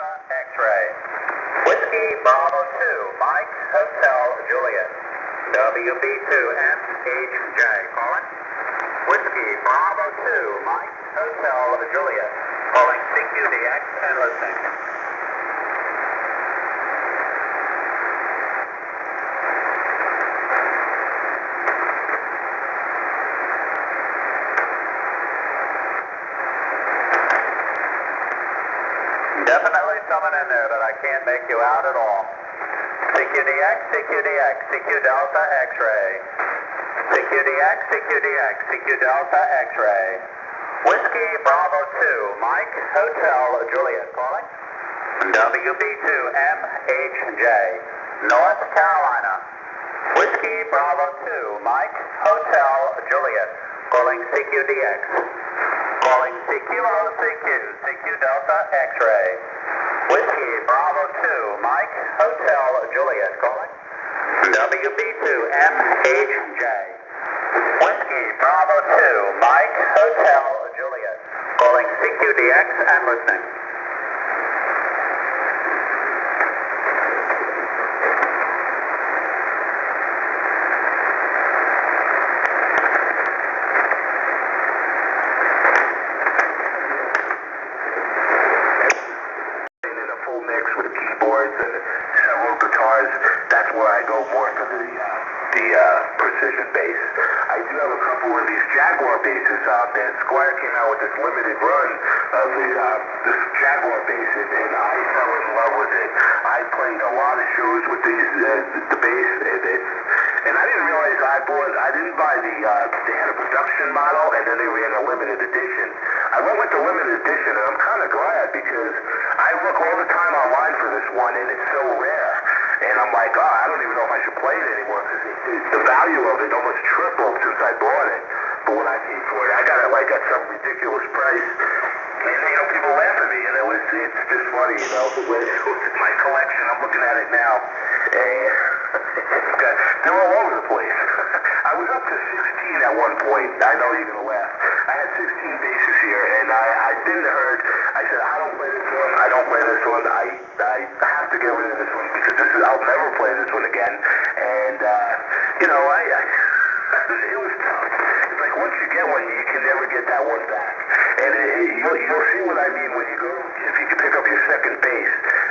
Delta X-ray. Whiskey Bravo 2, Mike Hotel Juliet. WB2MHJ, calling. Whiskey Bravo 2, Mike Hotel Juliet. Calling CQDX and listening. Definitely someone in there, but I can't make you out at all. CQDX, CQDX, CQ Delta X-ray. CQDX, CQDX, CQ Delta X-ray. Whiskey Bravo 2, Mike Hotel Juliet, calling. WB2MHJ, North Carolina. Whiskey Bravo 2, Mike Hotel Juliet, calling CQDX. Calling CQOCQ, CQ Delta X-ray. Whiskey Bravo 2, Mike Hotel Juliet, calling. WB2MHJ. Whiskey Bravo 2, Mike Hotel Juliet, calling CQDX and listening. That's where I go more for the precision bass. I do have a couple of these Jaguar basses out there. Squire came out with this limited run of this Jaguar bass, and I fell in love with it. I played a lot of shows with these the bass, and I didn't realize I didn't buy they had a production model, and then they ran a limited edition. I went with the limited edition, and I'm kind of glad because I look all the time online for this one, and it's so rare. And I'm like, I don't even know if I should play it anymore because the value of it almost tripled since I bought it. But when I paid for it, I got it like at some ridiculous price. And people laugh at me, and it's just funny, It's my collection. I'm looking at it now, and they're all over the place. I was up to 16 at one point. I know you're gonna laugh. I had 16 basses here, and I didn't heard. I said, I don't play this one. I don't play this one. I have to get rid of this one because I'll never play this one again. And it was tough. It's like once you get one, you can never get that one back. And you'll see what I mean when you go. If you can pick up your second bass,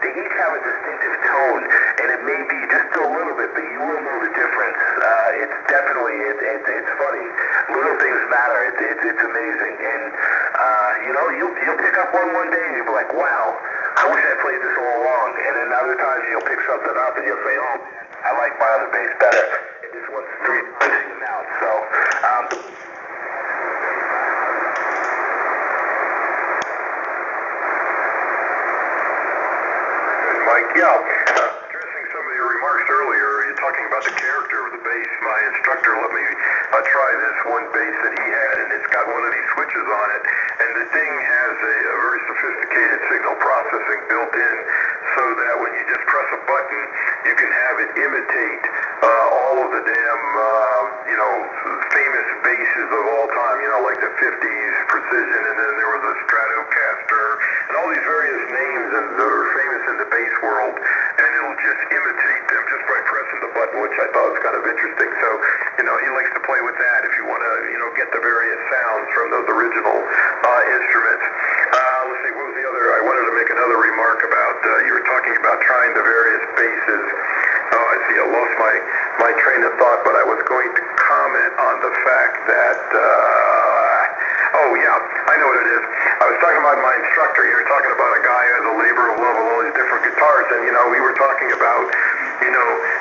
they each have a distinctive tone, and it may be just a little bit, but you will know the difference. It's definitely it's funny. Little things matter. It's amazing, and you'll pick up one day, and you'll be like, wow, I wish I played this all along. And then other times you'll pick something up, and you'll say, oh, I like my other bass better. And this one's missing them out. So. Mike, addressing some of your remarks earlier, you're talking about the character of the bass. My instructor let me try this one bass that he had, and it's got one of these switches on it, and the thing has a very sophisticated signal processing built in, so that when you just press a button, you can have it imitate all of the damn, famous basses of all time, like the 50s Precision, and then there was a Stratocaster, and all these various names that are famous in the bass world, and it'll just imitate them just by pressing the button, which I thought was kind of interesting. So, he likes to play with that if you want to, get the various sounds from those original instruments. Let's see, what was the other? I wanted to make another remark about, you were talking about trying the various basses. Oh, I see, I lost my train of thought, but I was going to comment on the fact that, I know what it is. I was talking about my instructor. You were talking about a guy who has a labor of love with all these different guitars, and, we were talking about,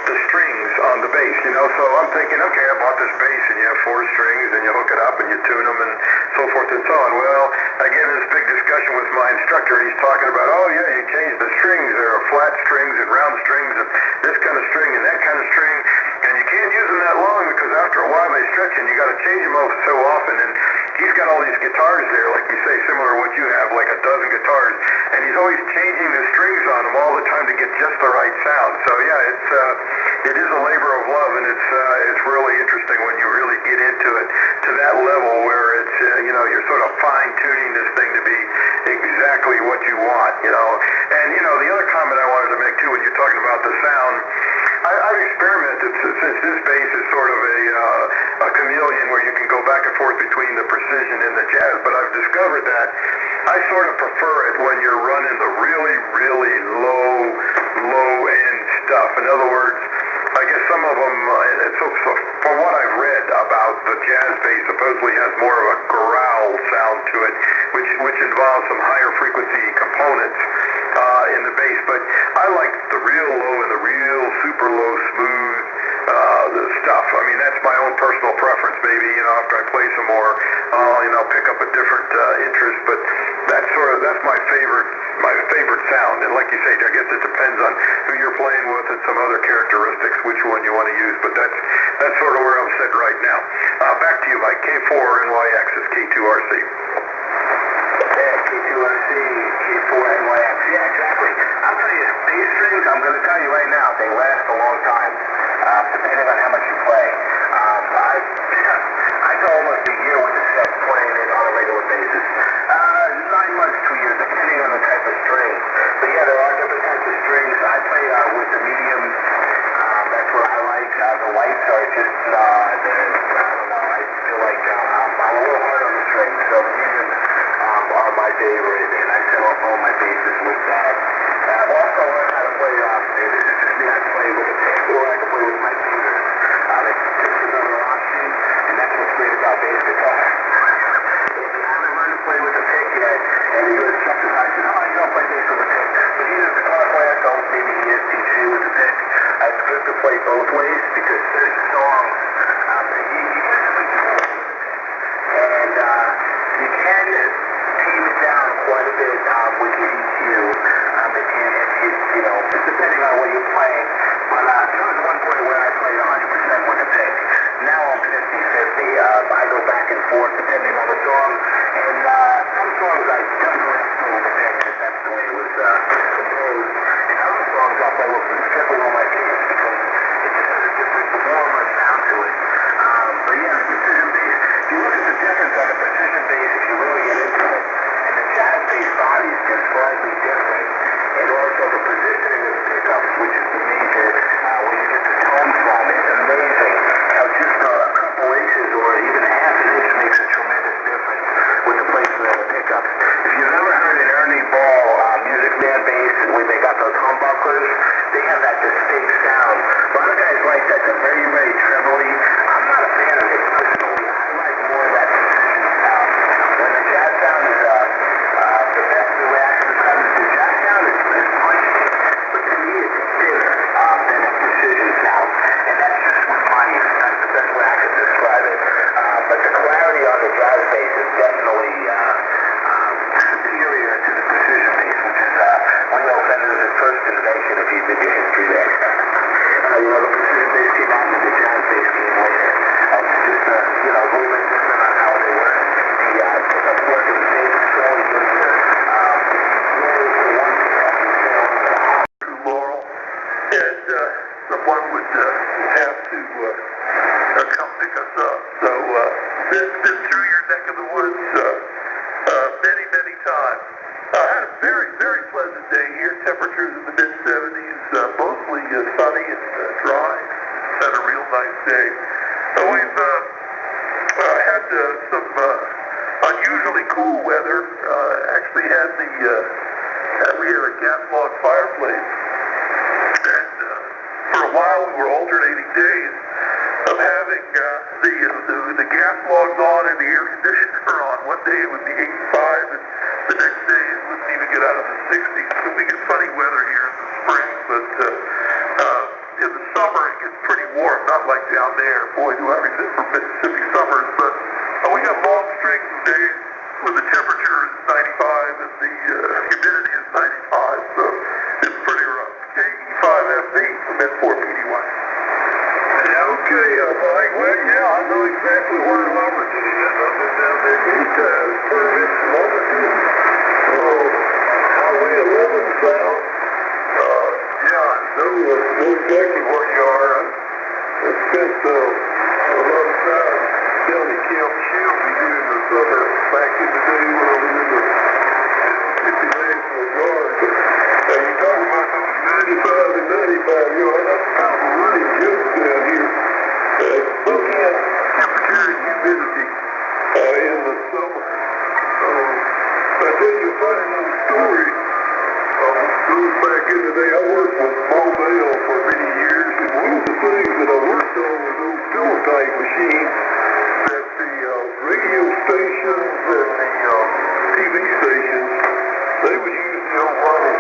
the strings on the bass, so I'm thinking, okay, I bought this bass, and you have 4 strings, and you hook it up, and you tune them, and so forth and so on. Well, I get in this big discussion with my instructor, and he's talking about, you change the strings. There are flat strings and round strings, and this kind of string and that kind of string, and you can't use them that long because after a while they stretch, and you got to change them so often, and he's got all these guitars there, like you say, similar to what you have, like a dozen guitars, and he's always changing the strings on them all the time to get just the right sound. So it is a labor of love, and it's really interesting when you really get into it to that level where it's you're sort of fine tuning this thing to be exactly what you want, and precision in the jazz, but I've discovered that I sort of prefer it when you're running the really, really low-end stuff. In other words, I guess some of them, so from what I've read about the jazz bass, supposedly has more of a growl sound to it, which involves some higher frequency components in the bass. But I like the real low and the real super low smooth stuff. I mean, that's my own personal preference. Maybe, after I play some more, I'll pick up a different interest. But that's my favorite sound. And like you say, I guess it depends on who you're playing with and some other characteristics, which one you want to use. But that's sort of where I'm sitting right now. Back to you, Mike. K4NYX is K2RC. Yeah, K2RC, K4NYX. Yeah, exactly. I'll tell you, bass strings, I'm going to tell you right now, they last a long time, depending on how much you play. I go almost a year with a set playing it on a regular basis. 9 months to a year, depending on the type of string. But yeah, there are different types of strings. I play with the mediums. That's what I like. The lights are just, I don't know, I feel like I'm a little hard on the strings. So the mediums are my favorite, and I set off all my basses with that. I've also learned how to play, this is just me, I play with a pick, or I can play with my fingers. Pick's another option, and that's what's great about bass guitar. If you haven't learned to play with a pick yet, and you're skeptical, I said, you don't play bass with a pick. But he's a guitar player, so maybe he is teach you with a pick. It's good to play both ways, because there's songs that you get some control, and you can tame it down quite a bit with your EQ, just depending on what you're playing. But there was one point where I played 100% with a pick. Now I'm 50-50. I go back and forth depending on the song, and some songs I definitely play with a pick, because that's the way it was composed. And other songs I'll play with strictly on my fingers, because it just has a different, warmer sound to it. But yeah, the precision bass, if you look at the difference on the precision bass, if you really get into it, and the jazz bass body is just slightly different, and also the positioning of the pickups, which is the major, where you get the tone from. It's amazing how just a couple inches or even a half an inch makes a tremendous difference with the placement of the pickups. If you've ever heard an Ernie Ball Music Man bass where they got those humbuckers, they have that distinct sound. A lot of guys like that. They're very, very trembly. I'm not a fan of it personally. I like more of that precision sound. When the jazz sound is the best way I can describe it, the jazz sound is punchy, but to me it's thinner than a precision sound. And that's just with my ears. That's the best way I can describe it. But the clarity on the jazz bass is definitely superior to the precision bass, which is Leo Fender's first invention, if you did your history there. The precision bass came out and the jazz bass came later. It's just a little bit different on how they work. The pickups work in the same control. You go to Laurel, and someone would have to come pick us up. So been through your neck of the woods many times. I had a very, very pleasant day here. Temperatures in the mid-70s, mostly sunny and dry. Had a real nice day. We've had some unusually cool weather. Actually had we had a gas log fireplace, and for a while we were alternating days of having the gas logs on and the air conditioner on. One day it would be 85, and the next day it wouldn't even get out of the 60s. So we get funny weather here in the spring, but in the summer it gets pretty warm, not like down there. Boy, do I remember Mississippi summers, but we got long strings of days when the temperature is 95 and the humidity is 95, so it's pretty rough. KE5FB from N4PD1. Yeah, okay, Mike. Well, yeah, I know exactly where Lumberton is. I've been down there many times. It's Lumberton. Highway 11 south. Yeah, I know exactly where you are. I spent a lot of time down at Camp Shield. We do in the southern back back in the day, I worked with Mobile for many years, and one of the things that I worked on was those teletype machines that the radio stations and the TV stations, they would use the old model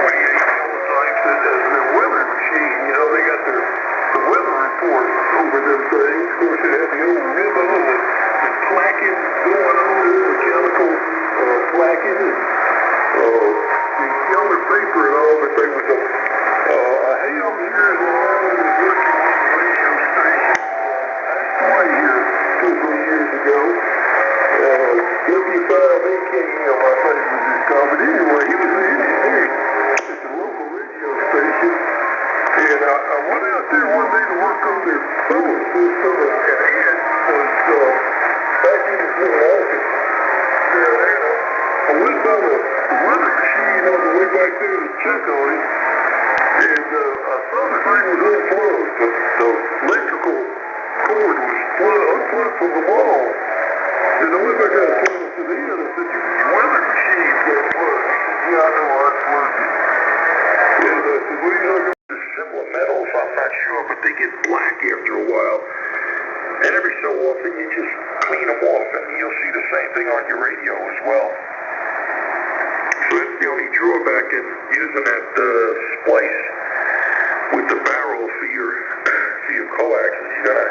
28 teletypes as their weather machine. You know, they got the weather report over them things. Of course, it had the old rhythm and clacking going on, mechanical clacking, and the other paper and all, but there was a ham here in Long Island was working on the radio station right here 2 or 3 years ago. W5AKM, I think was his call. But anyway, he was an engineer at the local radio station. And I went out there one day to work on their phone system, and Ed was back in his little office there. I went by the weather machine on the way back there to check on it, and I saw the thing was unplugged. The electrical cord was unplugged from the wall. And I went back out to the end. I said, your weather machine's unplugged. He said, yeah, I know, I unplugged it. And I said, what are you talking about? They're similar metals, I'm not sure, but they get black after a while. And every so often you just clean them off, and you'll see the same thing on your radio as well. So that's the only drawback in using that splice with the barrel for your coax. You gotta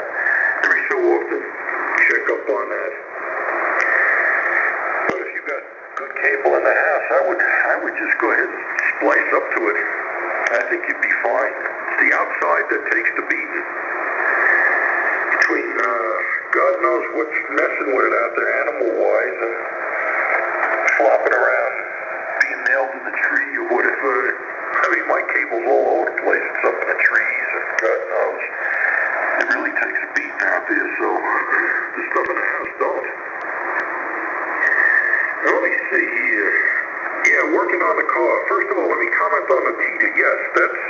every so often check up on that. But if you've got good cable in the house, I would just go ahead and splice up to it. I think you'd be fine. It's the outside that takes the beating. Between God knows what's messing with it out there, animal-wise, and flopping around, being nailed in the tree or whatever. I mean, my cable's all over the place. It's up in the trees, and God knows. It really takes a beating out there, so the stuff in the house don't. Now, let me see here. Yeah, working on the car. First of all, let me comment on the Tita. Yes, that's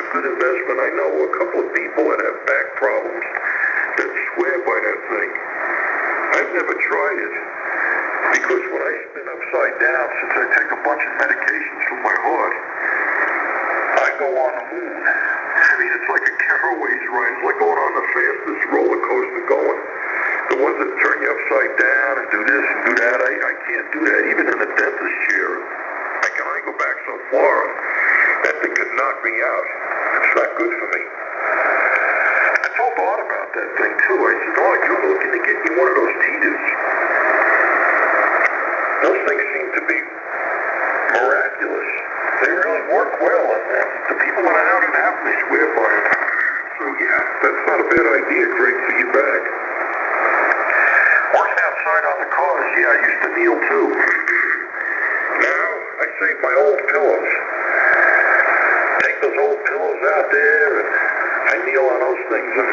a good investment. I know a couple of people that have back problems that swear by that thing. I've never tried it because when I spin upside down, since I take a bunch of medications for my heart, I go on the moon. I mean, it's like a Caraway's ride. It's like going on the fastest roller coaster going. The ones that turn you upside down and do this and do that, I can't do that. Even in a dentist chair, I can only go back so far. That thing could knock me out. It's not good for me. I told Bart about that thing too. I said, oh, you're looking to get you one of those Titas. Those things seem to be miraculous. They really work well, and the people that I know that have them, they swear by it. So yeah, that's not a bad idea. Great for your back. Working outside on the cars, yeah, I used to kneel too. Now, I save my old pillows. Take those old pillows out there, and I kneel on those things, and